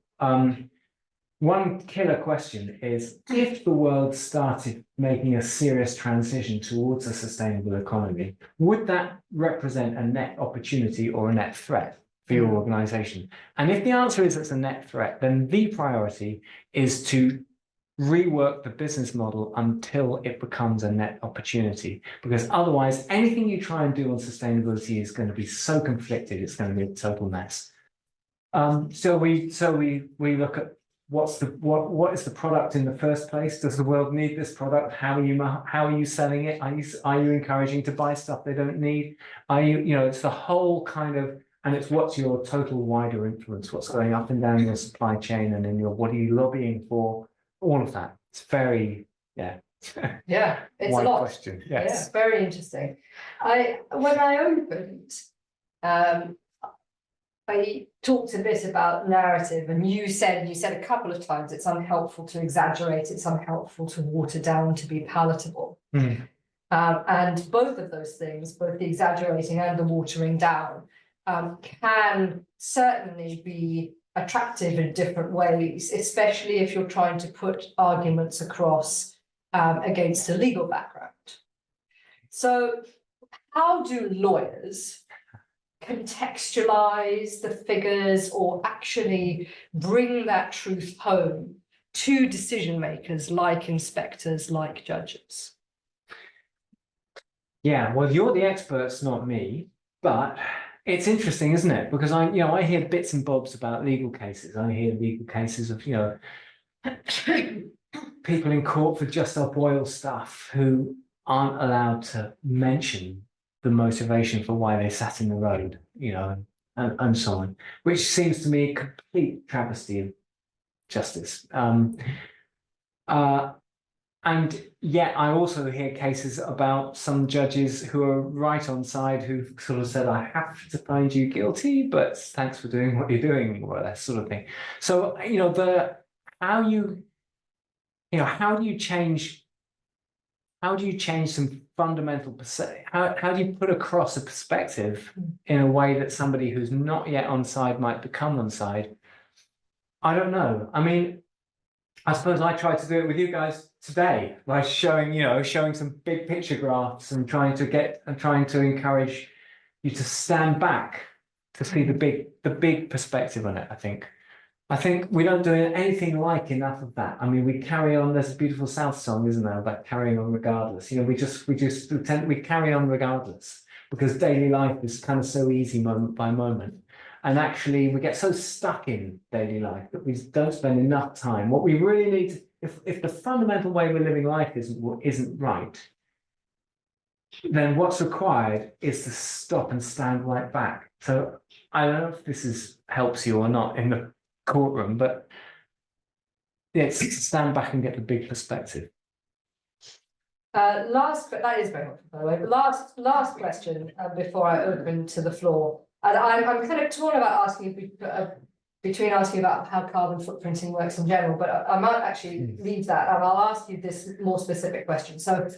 one killer question is, if the world started making a serious transition towards a sustainable economy, would that represent a net opportunity or a net threat for your organization? And if the answer is it's a net threat, then the priority is to rework the business model until it becomes a net opportunity, because otherwise anything you try and do on sustainability is going to be so conflicted, it's going to be a total mess. So we look at what is the product in the first place? Does the world need this product? How are you selling it? Are you encouraging to buy stuff they don't need? It's the whole kind of, and it's what's your total wider influence, what's going up and down your supply chain, and in what are you lobbying for? All of that. It's very, it's a wide lot. question. Yes. Yeah, very interesting. When I opened, I talked a bit about narrative, and you said a couple of times it's unhelpful to exaggerate, it's unhelpful to water down to be palatable. And both of those things, both the exaggerating and the watering down, can certainly be attractive in different ways, especially if you're trying to put arguments across against a legal background. So how do lawyers contextualize the figures or actually bring that truth home to decision makers like inspectors, like judges? Yeah, well, you're the experts, not me, but it's interesting, isn't it? Because I hear bits and bobs about legal cases. I hear legal cases of, people in court for just up oil stuff who aren't allowed to mention the motivation for why they sat in the road, and so on, which seems to me a complete travesty of justice. Uh, and yet I also hear cases about some judges who are right on side who sort of said, I have to find you guilty, but thanks for doing what you're doing, more or less sort of thing. So, how you, how do you change some fundamental how do you put across a perspective in a way that somebody who's not yet on side might become on side? I don't know. I mean, I suppose I tried to do it with you guys today by showing some big picture graphs and trying to encourage you to stand back to see the big perspective on it. I think we don't do anything like enough of that. I mean, we carry on. There's a beautiful South song, isn't there, about carrying on regardless. We carry on regardless because daily life is kind of so easy moment by moment. And actually, we get so stuck in daily life that we don't spend enough time. What we really need, if the fundamental way we're living life isn't right, then what's required is to stop and stand right back. So I don't know if this helps you or not in the courtroom, but it's to stand back and get the big perspective. That is very helpful, by the way. Last question before I open to the floor. And I'm kind of torn about between asking about how carbon footprinting works in general, but I might actually leave that and I'll ask you this more specific question. So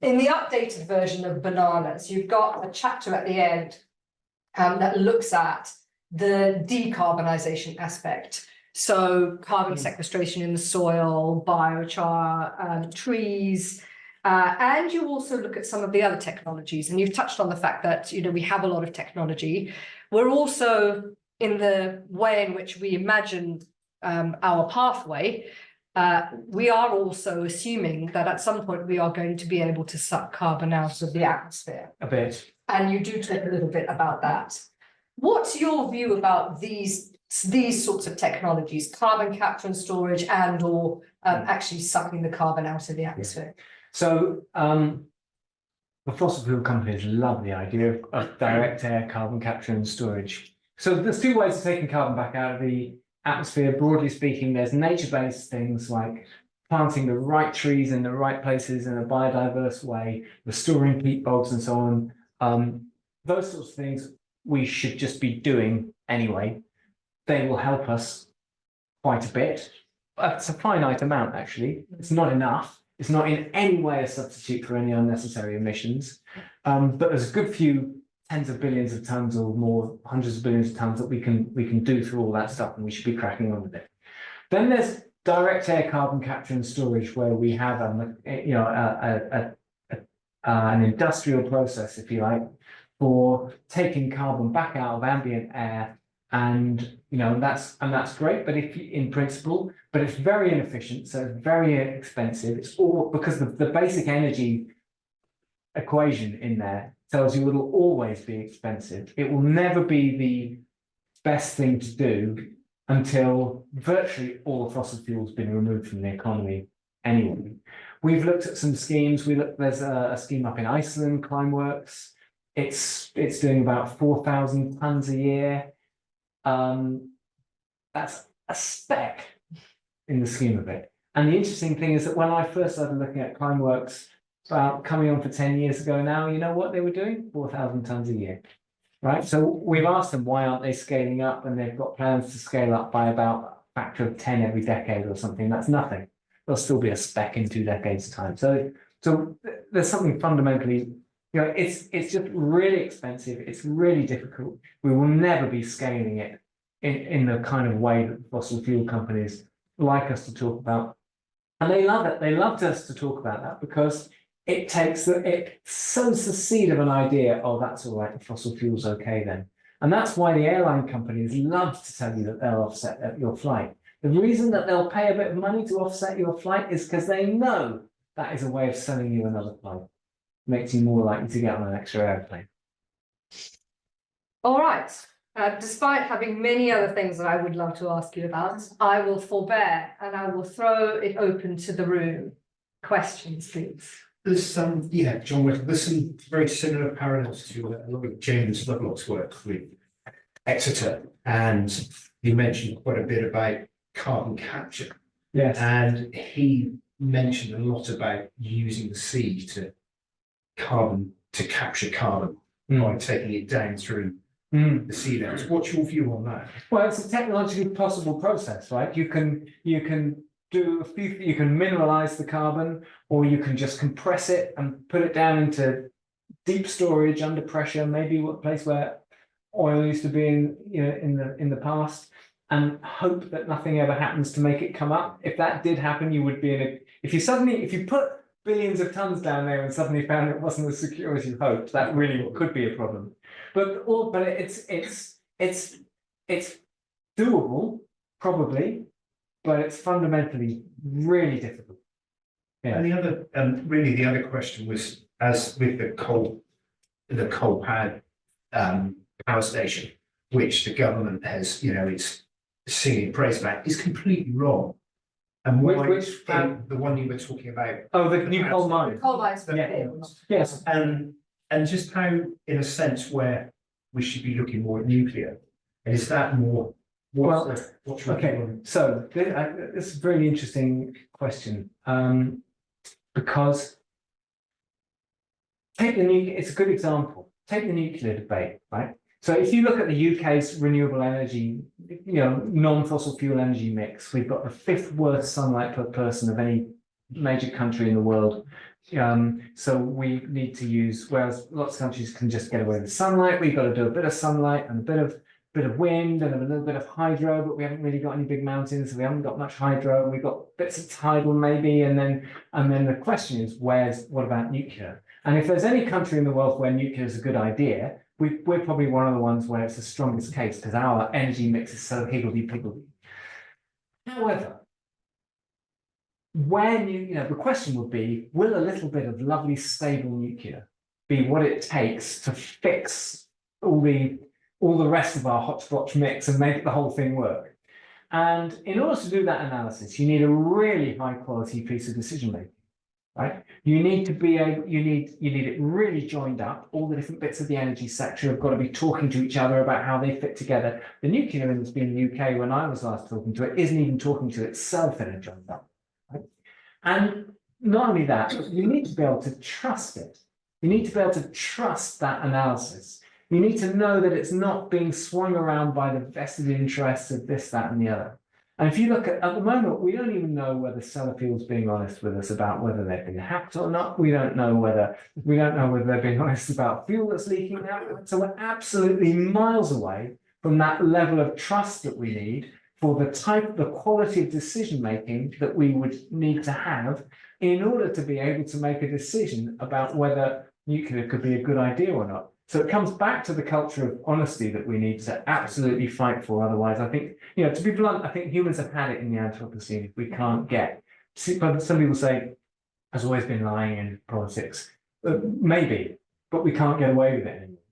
in the updated version of Bananas, you've got a chapter at the end that looks at the decarbonisation aspect. So carbon sequestration in the soil, biochar, trees, and you also look at some of the other technologies, and you've touched on the fact that we have a lot of technology. We're also, in the way in which we imagine our pathway, we are also assuming that at some point we are going to be able to suck carbon out of the atmosphere. A bit. And you do talk a little bit about that. What's your view about these sorts of technologies, carbon capture and storage, and or actually sucking the carbon out of the atmosphere? So the fossil fuel companies love the idea of direct air carbon capture and storage. So there's two ways of taking carbon back out of the atmosphere. Broadly speaking, there's nature-based things like planting the right trees in the right places in a biodiverse way, restoring peat bogs and so on. Those sorts of things we should just be doing anyway. They will help us quite a bit. It's a finite amount, actually. It's not enough. It's not in any way a substitute for any unnecessary emissions. But there's a good few tens of billions of tons or more, hundreds of billions of tons that we can do through all that stuff, and we should be cracking on with it. Then there's direct air carbon capture and storage, where we have an industrial process, if you like, for taking carbon back out of ambient air, and that's great. But in principle, but it's very inefficient, so it's very expensive. It's all because the basic energy equation in there tells you it'll always be expensive. It will never be the best thing to do until virtually all the fossil fuels have been removed from the economy anyway. We've looked at some schemes. There's a scheme up in Iceland, Climeworks. It's doing about 4,000 tons a year. That's a speck in the scheme of it. And the interesting thing is that when I first started looking at Climeworks about coming on for 10 years ago now, you know what they were doing? 4,000 tons a year, right? So we've asked them, why aren't they scaling up? And they've got plans to scale up by about a factor of 10 every decade or something. That's nothing. There'll still be a speck in 2 decades' time. So there's something fundamentally, it's just really expensive. It's really difficult. We will never be scaling it in the kind of way that fossil fuel companies like us to talk about. And they love it. They loved us to talk about that because it sows the seed of an idea, oh, that's all right, the fossil fuel's okay then. And that's why the airline companies love to tell you that they'll offset your flight. The reason that they'll pay a bit of money to offset your flight is because they know that is a way of selling you another flight. makes you more likely to get on an extra airplane. All right. Despite having many other things that I would love to ask you about, I will forbear and I will throw it open to the room. Questions, please. There's some, yeah, John Wick, there's some very similar parallels to a lot of James Lovelock's work with Exeter, and you mentioned quite a bit about carbon capture. Yes. And he mentioned a lot about using the sea to capture carbon by taking it down through the sea levels. What's your view on that? Well, it's a technologically possible process, right? You can do a few, you can mineralize the carbon, or you can just compress it and put it down into deep storage under pressure, maybe a place where oil used to be in the past, and hope that nothing ever happens to make it come up. If that did happen, you would be in a, if you put billions of tons down there and suddenly found it wasn't as secure as you hoped, that really could be a problem. But it's doable, probably, but it's fundamentally really difficult. Yeah. And the other, really the other question was, as with the coal powered power station, which the government has, it's singing praise about, is completely wrong. And why, Which the one you were talking about? Oh, the new coal mine. Coal mines for Yeah. fields. Yes. And just how, in a sense, where we should be looking more at nuclear, and is that more? What's your Okay, view on it? so this is a really interesting question, because it's a good example. Take the nuclear debate, right? So if you look at the UK's renewable energy, non-fossil fuel energy mix, we've got the 5th worst sunlight per person of any major country in the world. So we need to use, whereas lots of countries can just get away with sunlight, we've got to do a bit of sunlight and a bit of wind and a little bit of hydro, but we haven't really got any big mountains, so we haven't got much hydro. We've got bits of tidal maybe, and then the question is, what about nuclear? And if there's any country in the world where nuclear is a good idea, we're probably one of the ones where it's the strongest case, because our energy mix is so higgledy-piggledy. However, when the question would be, will a little bit of lovely stable nuclear be what it takes to fix all the rest of our hodgepodge mix and make the whole thing work? And in order to do that analysis, you need a really high quality piece of decision making, right? You need it really joined up. All the different bits of the energy sector have got to be talking to each other about how they fit together. The nuclear industry in the UK, when I was last talking to it, isn't even talking to itself in a joined up. Right? And not only that, but you need to be able to trust it. You need to be able to trust that analysis. You need to know that it's not being swung around by the vested interests of this, that, and the other. And if you look at the moment, we don't even know whether Sellafield's being honest with us about whether they've been hacked or not. We don't know whether they're being honest about fuel that's leaking out. So we're absolutely miles away from that level of trust that we need for the quality of decision making that we would need to have in order to be able to make a decision about whether nuclear could be a good idea or not. So it comes back to the culture of honesty that we need to absolutely fight for. Otherwise, I think, to be blunt, I think humans have had it in the Anthropocene. We can't get. But some people say, "Has always been lying in politics." Maybe, but we can't get away with it anymore.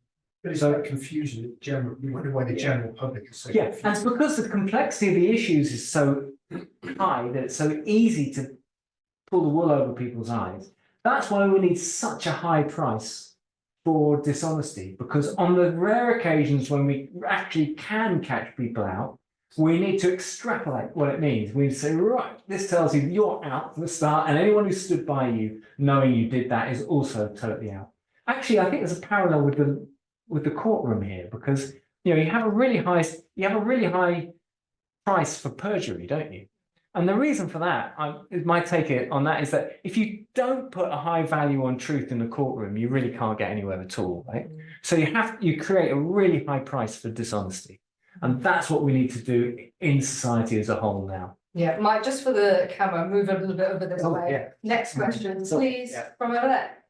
But it's that confusion. We wonder why the general public is so Yeah, and confused. it's because the complexity of the issues is so high that it's so easy to pull the wool over people's eyes. That's why we need such a high price for dishonesty, because on the rare occasions when we actually can catch people out, we need to extrapolate what it means. We need to say, right, this tells you you're out from the start, and anyone who stood by you knowing you did that is also totally out. Actually, I think there's a parallel with the courtroom here, because you have a really high price for perjury, don't you? And the reason for that, my take on that is that if you don't put a high value on truth in the courtroom, you really can't get anywhere at all, right? So you create a really high price for dishonesty. And that's what we need to do in society as a whole now. Yeah, Mike, just for the camera, move a little bit over this way. Yeah. Next question, So, please, yeah. from over there.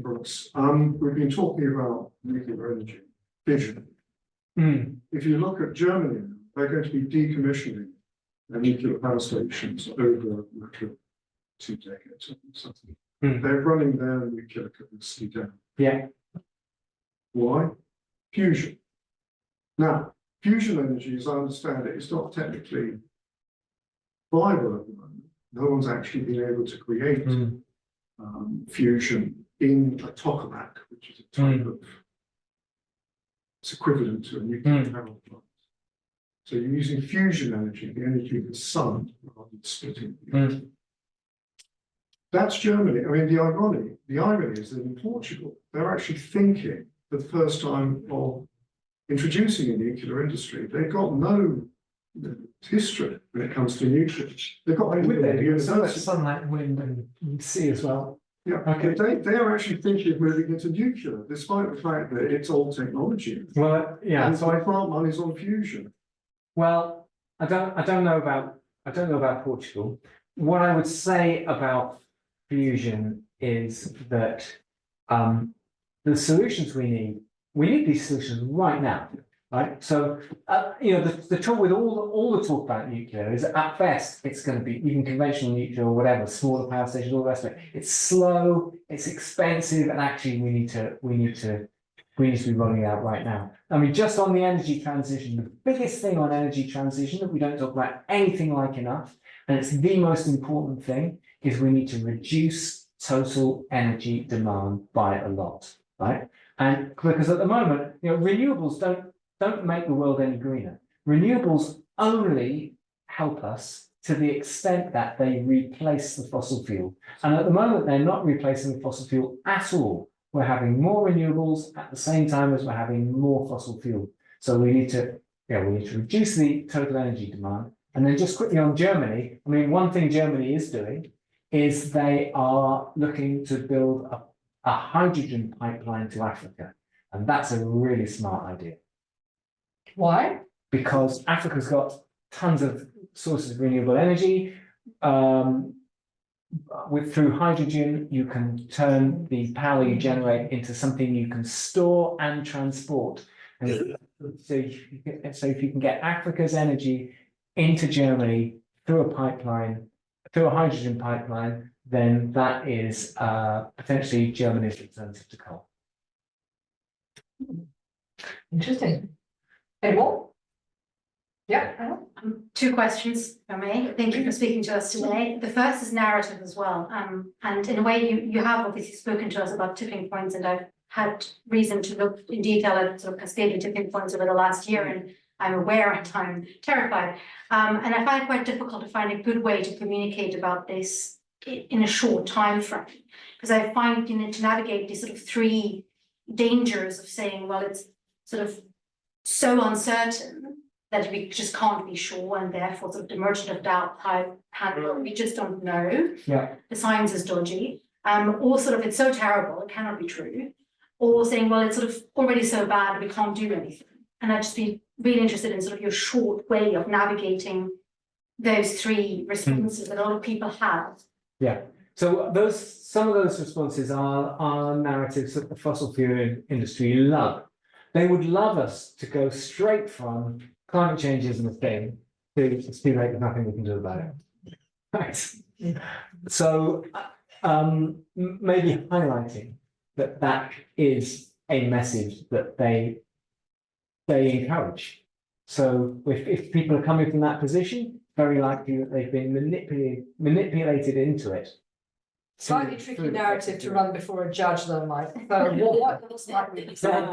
Brooks. We've been talking about nuclear energy fission. If you look at Germany, they're going to be decommissioning their nuclear power stations over 2 decades or something. they're running their nuclear capacity down. Yeah. Why? Fusion. Now, fusion energy, as I understand it, is not technically viable at the moment. No one's actually been able to create fusion in a tokamak, which is a type of, it's equivalent to a nuclear power plant. So you're using fusion energy, the energy of the sun, rather than splitting. That's Germany. I mean, the irony is that in Portugal, they're actually thinking for the first time of introducing a nuclear industry. They've got no history when it comes to nuclear. They've got sunlight, wind, and sea as well. Yeah, okay. They are actually thinking of moving into nuclear, despite the fact that it's old technology. Well, yeah. And So the plant money's on fusion. well, I don't know about Portugal. What I would say about fusion is that the solutions we need these solutions right now. Right, so the trouble with all the talk about nuclear is that at best it's going to be even conventional nuclear or whatever, smaller power stations, all the rest of it. It's slow, it's expensive, and actually we need to be rolling it out right now. I mean, just on the energy transition, the biggest thing on energy transition that we don't talk about anything like enough, and it's the most important thing, is we need to reduce total energy demand by a lot, right? And because at the moment, renewables don't make the world any greener. Renewables only help us to the extent that they replace the fossil fuel. And at the moment, they're not replacing the fossil fuel at all. We're having more renewables at the same time as we're having more fossil fuel. So we need to reduce the total energy demand. And then just quickly on Germany, I mean, one thing Germany is doing is they are looking to build a hydrogen pipeline to Africa. And that's a really smart idea. Why? Because Africa's got tons of sources of renewable energy. Through hydrogen, you can turn the power you generate into something you can store and transport. And so if you can get Africa's energy into Germany through a pipeline, through a hydrogen pipeline, then that is potentially Germany's alternative to coal. Interesting. Any more? Yeah. Two questions, if I may. Thank you for speaking to us today. The first is narrative as well. And in a way, you have obviously spoken to us about tipping points, and I've had reason to look in detail at sort of cascading tipping points over the last year, and I'm aware and I'm terrified. And I find it quite difficult to find a good way to communicate about this in a short time frame, because I find to navigate these sort of three dangers of saying, well, it's sort of so uncertain that we just can't be sure, and therefore sort of the merchant of doubt type handle, we just don't know. Yeah. The science is dodgy. Or sort of it's so terrible, it cannot be true. Or saying, well, it's sort of already so bad we can't do anything. And I'd just be really interested in sort of your short way of navigating those three responses that a lot of people have. Yeah. So some of those responses are narratives that the fossil fuel industry love. They would love us to go straight from climate change isn't a thing to it's too late, there's nothing we can do about it. Right. So maybe highlighting that is a message that they encourage. So if people are coming from that position, very likely that they've been manipulated into it. Slightly tricky narrative to run before a judge, though, Mike. So what else might we be saying?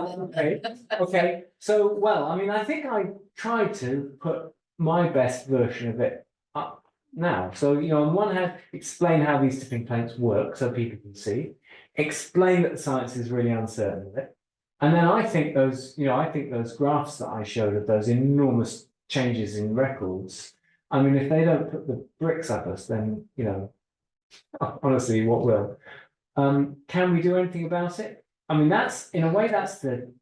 Okay. So, well, I mean, I think I tried to put my best version of it up now. So, on one hand, explain how these tipping points work so people can see. Explain that the science is really uncertain of it. And then I think those graphs that I showed of those enormous changes in records, I mean, if they don't put the bricks up us, then, honestly, what will? Can we do anything about it? I mean, that's in a way I think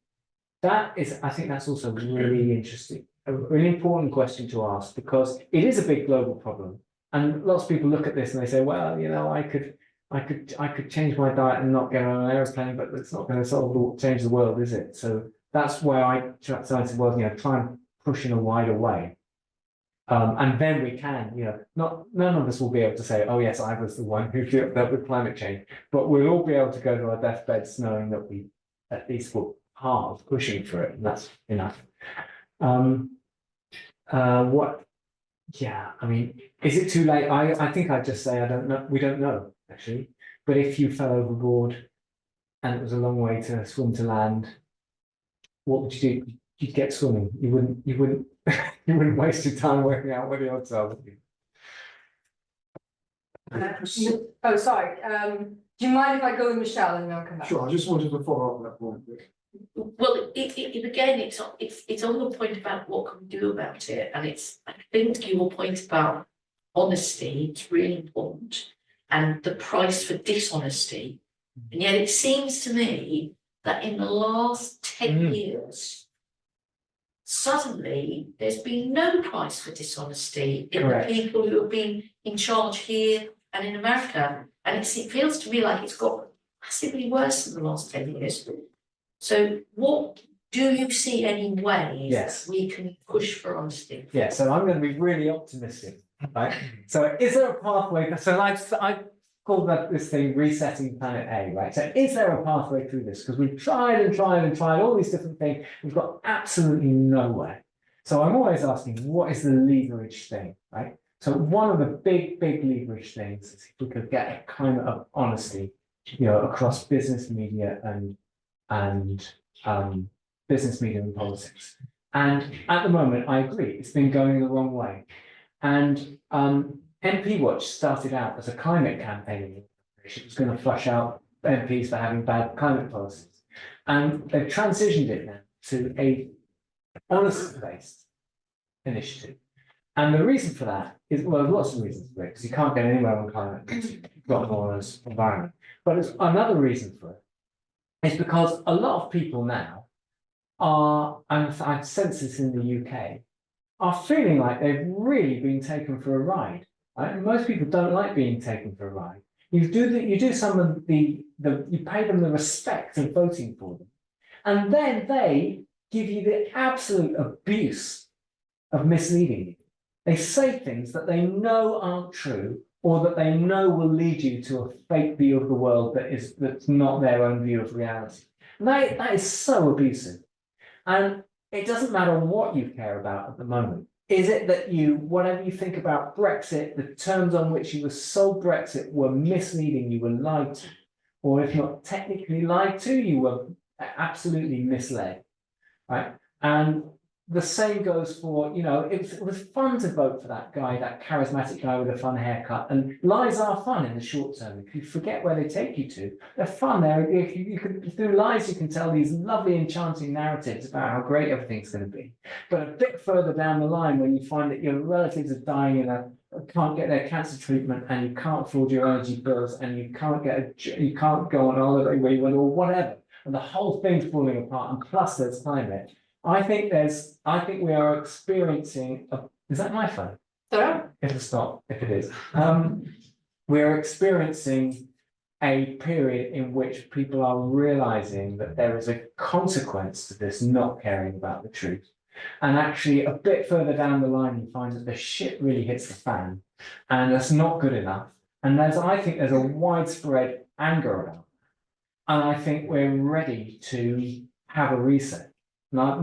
that's also really interesting, a really important question to ask, because it is a big global problem. And lots of people look at this and they say, well, I could change my diet and not get on an airplane, but it's not going to change the world, is it? So that's where I try to try and push in a wider way. And then we can, none of us will be able to say, oh yes, I was the one who dealt with climate change, but we'll all be able to go to our deathbeds knowing that we at least were hard pushing for it, and that's enough. Yeah, I mean, is it too late? I think I'd just say I don't know. We don't know, actually. But if you fell overboard and it was a long way to swim to land, what would you do? You'd get swimming. You wouldn't you wouldn't waste your time working out what the odds are, would you? Oh, sorry, do you mind if I go with Michelle and then I'll come back? Sure, I just wanted to follow up that point. Well, again, it's on the point about what can we do about it, and I think your point about honesty is really important, and the price for dishonesty. And yet it seems to me that in the last 10 years, suddenly there's been no price for dishonesty in Correct. the people who have been in charge here and in America, and it feels to me like it's got massively worse in the last 10 years. So what do you see any ways Yes. that we can push for honesty? Yeah, so I'm going to be really optimistic, right? So is there a pathway? So I called this thing resetting planet A, right? So is there a pathway through this? Because we've tried and tried and tried all these different things. We've got absolutely nowhere. So I'm always asking, what is the leverage thing, right? So one of the big leverage things is if we could get a climate of honesty, across business, media, and business, media, and politics. And at the moment, I agree, it's been going the wrong way. And MP Watch started out as a climate campaign. It was going to flush out MPs for having bad climate policies. And they've transitioned it now to a honesty-based initiative. And the reason for that is, well, there's lots of reasons for it, because you can't get anywhere on climate unless you've got an honest environment. But there's another reason for it. It's because a lot of people now are, and I sense this in the UK, are feeling like they've really been taken for a ride. Right? And most people don't like being taken for a ride. You do some of you pay them the respect of voting for them, and then they give you the absolute abuse of misleading you. They say things that they know aren't true, or that they know will lead you to a fake view of the world that's not their own view of reality. And that is so abusive. And it doesn't matter what you care about at the moment. Is it that whatever you think about Brexit, the terms on which you were sold Brexit were misleading, you were lied to, or if not technically lied to, you were absolutely misled, right? And the same goes for, it was fun to vote for that guy, that charismatic guy with a fun haircut. And lies are fun in the short term. If you forget where they take you to, they're fun. Through lies, you can tell these lovely, enchanting narratives about how great everything's going to be. But a bit further down the line, when you find that your relatives are dying can't get their cancer treatment, and you can't afford your energy bills, and you can't go on holiday where you want, or whatever, and the whole thing's falling apart, and plus there's climate. I think we are experiencing is that my phone? Sorry? If it's not, if it is. We're experiencing a period in which people are realizing that there is a consequence to this not caring about the truth. And actually a bit further down the line, you find that the shit really hits the fan, and that's not good enough. And I think there's a widespread anger about it. And I think we're ready to have a reset. Now,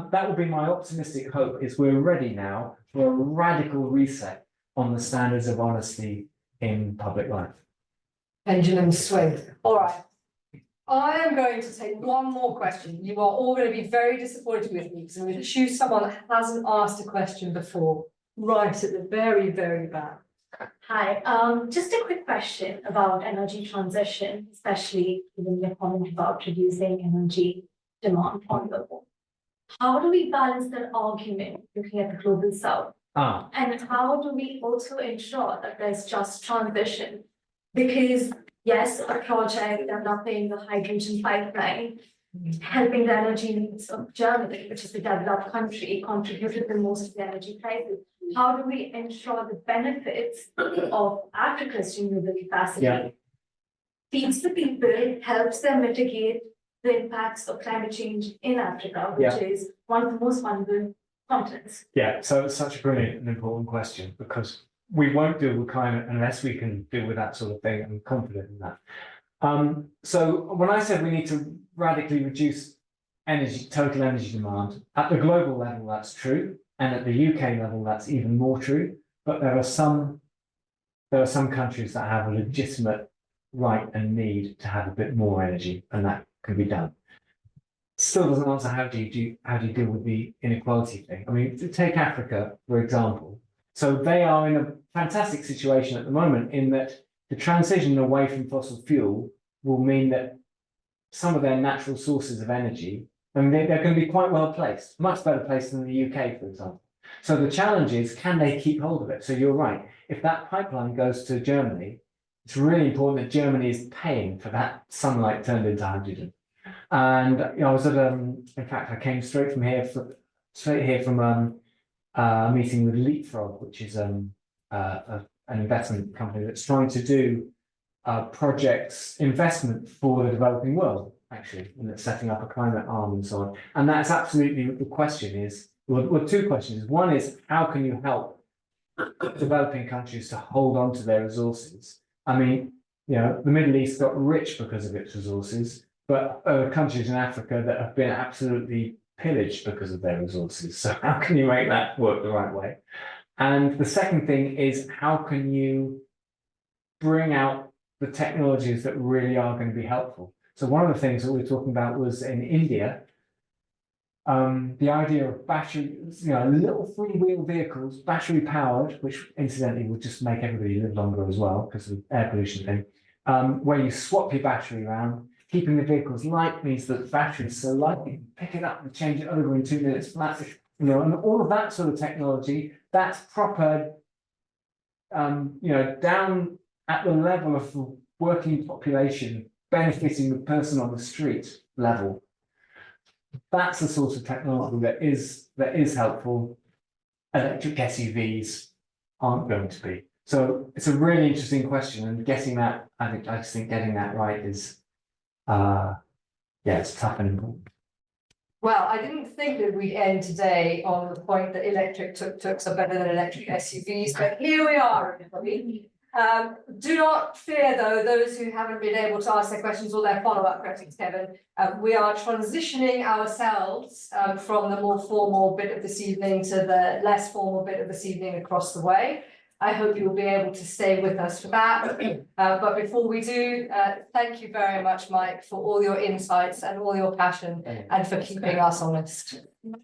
that would be my optimistic hope, is we're ready now for a radical reset on the standards of honesty in public life. Pendulum swing. All right. I am going to take one more question. You are all going to be very disappointed with me, because I'm going to choose someone that hasn't asked a question before, right at the very, very back. Hi, just a quick question about energy transition, especially given your comment about reducing energy demand on the world. How do we balance that argument looking at the global south? And how do we also ensure that there's just transition? Because yes, a project developing the hydrogen pipeline, helping the energy needs of Germany, which is a developed country, contributed the most to the energy crisis. How do we ensure the benefits of Africa's renewable capacity feeds the people, helps them mitigate the impacts of climate change in Africa, which is one of the most vulnerable Competence. Yeah, so it's such a brilliant and important question because we won't deal with climate unless we can deal with that sort of thing. I'm confident in that. So when I said we need to radically reduce total energy demand, at the global level, that's true. And at the UK level, that's even more true. But there are some countries that have a legitimate right and need to have a bit more energy, and that can be done. Still doesn't answer how do you deal with the inequality thing. I mean, to take Africa, for example. So they are in a fantastic situation at the moment in that the transition away from fossil fuel will mean that some of their natural sources of energy, I mean, they're going to be quite well placed, much better placed than the UK, for example. So the challenge is, can they keep hold of it? So you're right. If that pipeline goes to Germany, it's really important that Germany is paying for that sunlight turned into hydrogen. And I was at in fact, I came straight here from a meeting with Leapfrog, which is an investment company that's trying to do investment for the developing world, actually, and it's setting up a climate arm and so on. And that's absolutely the question is, well, two questions. One is, how can you help developing countries to hold on to their resources? I mean, the Middle East got rich because of its resources, but countries in Africa that have been absolutely pillaged because of their resources. So how can you make that work the right way? And the second thing is, how can you bring out the technologies that really are going to be helpful? So one of the things that we were talking about was in India, the idea of battery, little freewheel vehicles, battery powered, which incidentally will just make everybody live longer as well because of the air pollution thing, where you swap your battery around. Keeping the vehicles light means that the battery is so light, you can pick it up and change it over in 2 minutes flat, and all of that sort of technology, that's proper, down at the level of the working population, benefiting the person on the street level. That's the sort of technology that is helpful. Electric SUVs aren't going to be. So it's a really interesting question, and getting that, I just think getting that right is, it's tough and important. Well, I didn't think that we'd end today on the point that electric tuk-tuks are better than electric SUVs, but here we are, everybody. Do not fear, though, those who haven't been able to ask their questions or their follow-up questions, Kevin. We are transitioning ourselves from the more formal bit of this evening to the less formal bit of this evening across the way. I hope you'll be able to stay with us for that. But before we do, thank you very much, Mike, for all your insights and all your passion and for keeping us honest.